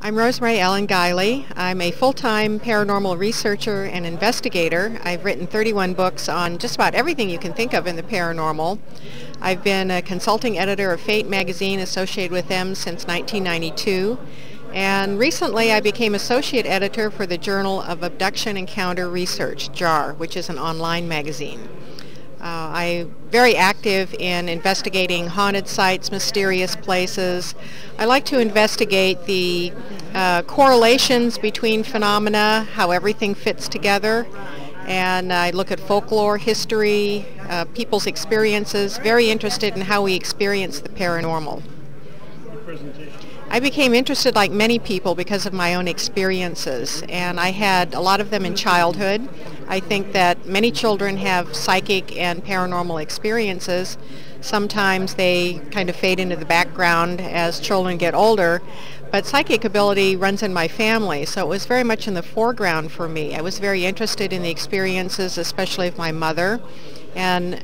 I'm Rosemary Ellen Guiley. I'm a full-time paranormal researcher and investigator. I've written 31 books on just about everything you can think of in the paranormal. I've been a consulting editor of Fate magazine associated with them since 1992. And recently I became associate editor for the Journal of Abduction Encounter Research, JAR, which is an online magazine. I'm very active in investigating haunted sites, mysterious places. I like to investigate the correlations between phenomena, how everything fits together, and I look at folklore, history, people's experiences, very interested in how we experience the paranormal. I became interested, like many people, because of my own experiences, and I had a lot of them in childhood. I think that many children have psychic and paranormal experiences. Sometimes they kind of fade into the background as children get older, but psychic ability runs in my family, so it was very much in the foreground for me. I was very interested in the experiences, especially of my mother, and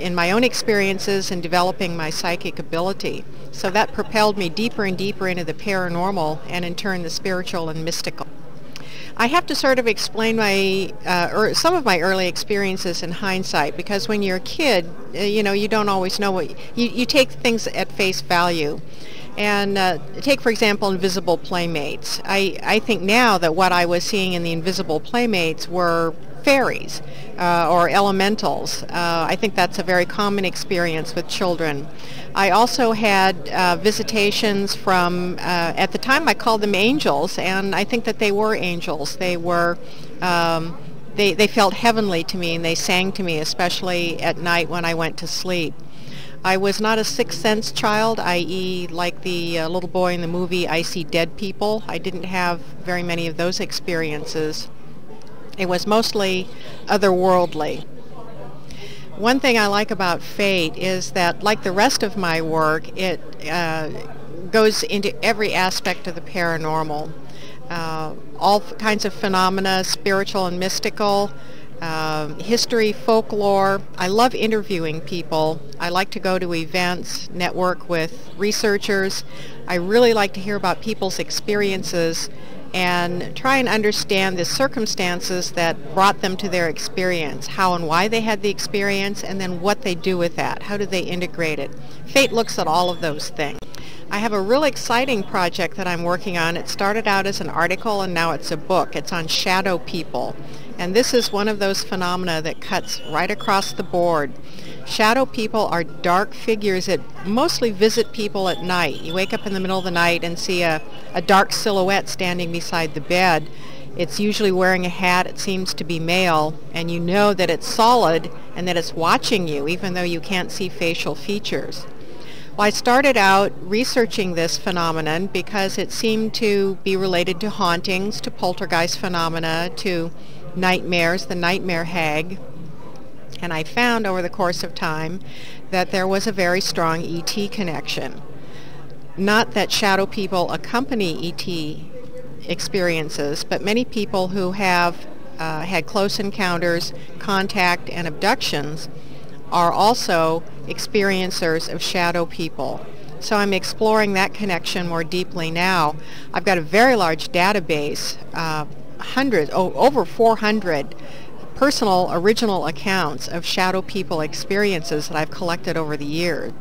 in my own experiences in developing my psychic ability. So that propelled me deeper and deeper into the paranormal, and in turn the spiritual and mystical. I have to sort of explain some of my early experiences in hindsight, because when you're a kid, you don't always know what you take things at face value. And take, for example, invisible playmates. I think now that what I was seeing in the invisible playmates were fairies or elementals. I think that's a very common experience with children. I also had visitations from, at the time I called them angels, and I think that they were angels. They were, they felt heavenly to me, and they sang to me, especially at night when I went to sleep. I was not a sixth sense child, i.e. like the little boy in the movie I See Dead People. I didn't have very many of those experiences. It was mostly otherworldly. One thing I like about Fate is that, like the rest of my work, it goes into every aspect of the paranormal. All kinds of phenomena, spiritual and mystical, history, folklore. I love interviewing people. I like to go to events, network with researchers. I really like to hear about people's experiences and try and understand the circumstances that brought them to their experience, how and why they had the experience, and then what they do with that. How do they integrate it? Fate looks at all of those things. I have a really exciting project that I'm working on. It started out as an article and now it's a book. It's on shadow people. And this is one of those phenomena that cuts right across the board. Shadow people are dark figures that mostly visit people at night. You wake up in the middle of the night and see a dark silhouette standing beside the bed. It's usually wearing a hat. It seems to be male, and you know that it's solid and that it's watching you, even though you can't see facial features. Well, I started out researching this phenomenon because it seemed to be related to hauntings, to poltergeist phenomena, to nightmares, the nightmare hag. And I found over the course of time that there was a very strong ET connection. Not that shadow people accompany ET experiences, but many people who have had close encounters, contact, and abductions are also experiencers of shadow people. So I'm exploring that connection more deeply now. I've got a very large database, over 400 personal original accounts of shadow people experiences that I've collected over the years.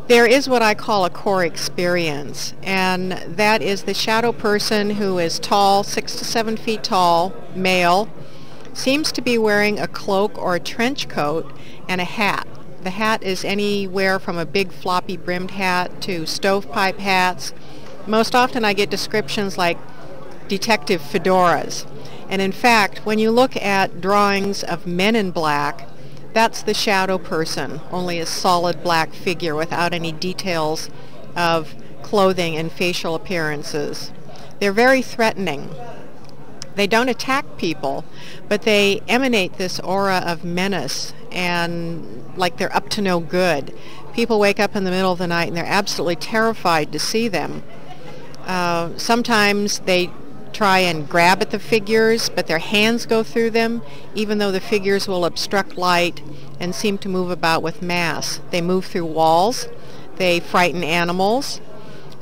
There is what I call a core experience, and that is the shadow person who is tall, 6 to 7 feet tall, male, seems to be wearing a cloak or a trench coat and a hat. The hat is anywhere from a big floppy brimmed hat to stovepipe hats. Most often I get descriptions like detective fedoras. And in fact, when you look at drawings of men in black, that's the shadow person, only a solid black figure without any details of clothing and facial appearances. They're very threatening. They don't attack people, but they emanate this aura of menace and like they're up to no good. People wake up in the middle of the night and they're absolutely terrified to see them. Sometimes they try and grab at the figures, but their hands go through them, even though the figures will obstruct light and seem to move about with mass. They move through walls. They frighten animals.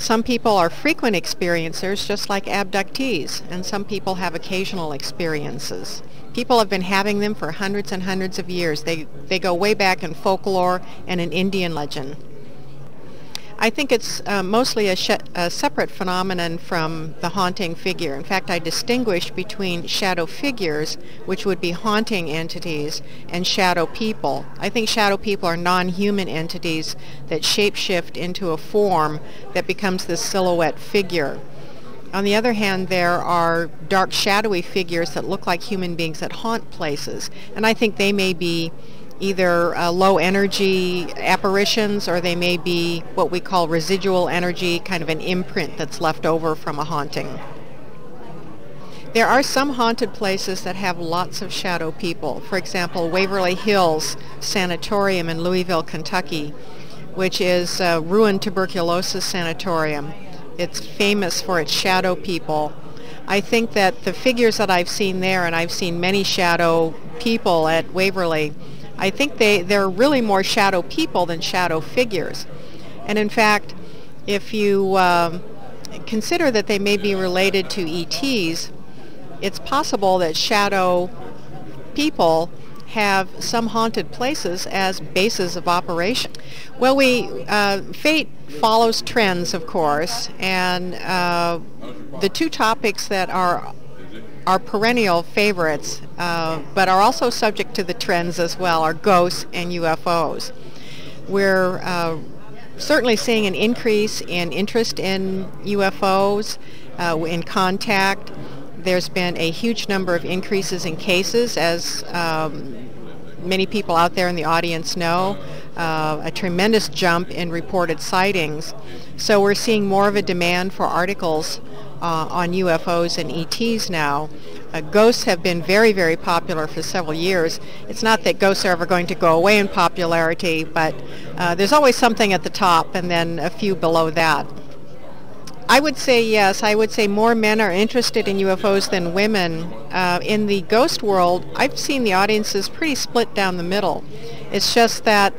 Some people are frequent experiencers, just like abductees, and some people have occasional experiences. People have been having them for hundreds and hundreds of years. They go way back in folklore and in Indian legend. I think it's mostly a separate phenomenon from the haunting figure. In fact, I distinguish between shadow figures, which would be haunting entities, and shadow people. I think shadow people are non-human entities that shapeshift into a form that becomes this silhouette figure. On the other hand, there are dark, shadowy figures that look like human beings that haunt places, and I think they may be either low energy apparitions, or they may be what we call residual energy, kind of an imprint that's left over from a haunting. There are some haunted places that have lots of shadow people. For example, Waverly Hills Sanatorium in Louisville, Kentucky, which is a ruined tuberculosis sanatorium. It's famous for its shadow people. I think that the figures that I've seen there, and I've seen many shadow people at Waverly, I think they're really more shadow people than shadow figures. And in fact, if you consider that they may be related to ETs, it's possible that shadow people have some haunted places as bases of operation. Well, fate follows trends, of course, and the two topics that are perennial favorites, but are also subject to the trends as well, are ghosts and UFOs. We're certainly seeing an increase in interest in UFOs, in contact. There's been a huge number of increases in cases, as many people out there in the audience know, a tremendous jump in reported sightings. So we're seeing more of a demand for articles on UFOs and ETs now. Ghosts have been very, very popular for several years. It's not that ghosts are ever going to go away in popularity, but there's always something at the top and then a few below that. I would say yes. I would say more men are interested in UFOs than women. In the ghost world, I've seen the audiences pretty split down the middle. It's just that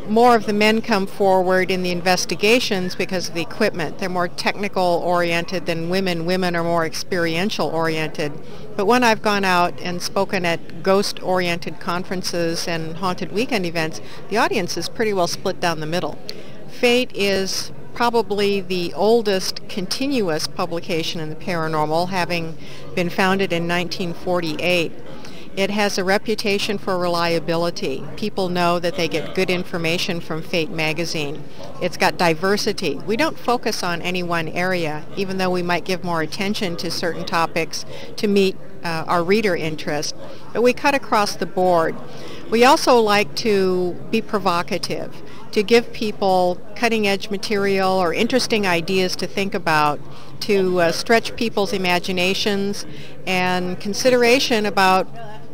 more of the men come forward in the investigations because of the equipment. They're more technical oriented than women. Women are more experiential oriented. But when I've gone out and spoken at ghost oriented conferences and haunted weekend events, the audience is pretty well split down the middle. Fate is probably the oldest continuous publication in the paranormal, having been founded in 1948. It has a reputation for reliability. People know that they get good information from Fate magazine. It's got diversity. We don't focus on any one area, even though we might give more attention to certain topics to meet our reader interest, but we cut across the board. We also like to be provocative, to give people cutting-edge material or interesting ideas to think about, to stretch people's imaginations and consideration about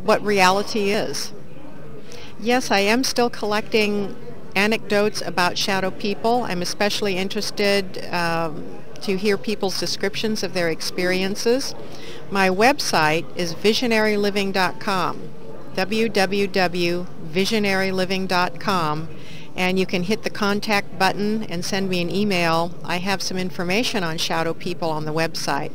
what reality is. Yes, I am still collecting anecdotes about shadow people. I'm especially interested to hear people's descriptions of their experiences. My website is visionaryliving.com, www.visionaryliving.com, and you can hit the contact button and send me an email. I have some information on shadow people on the website.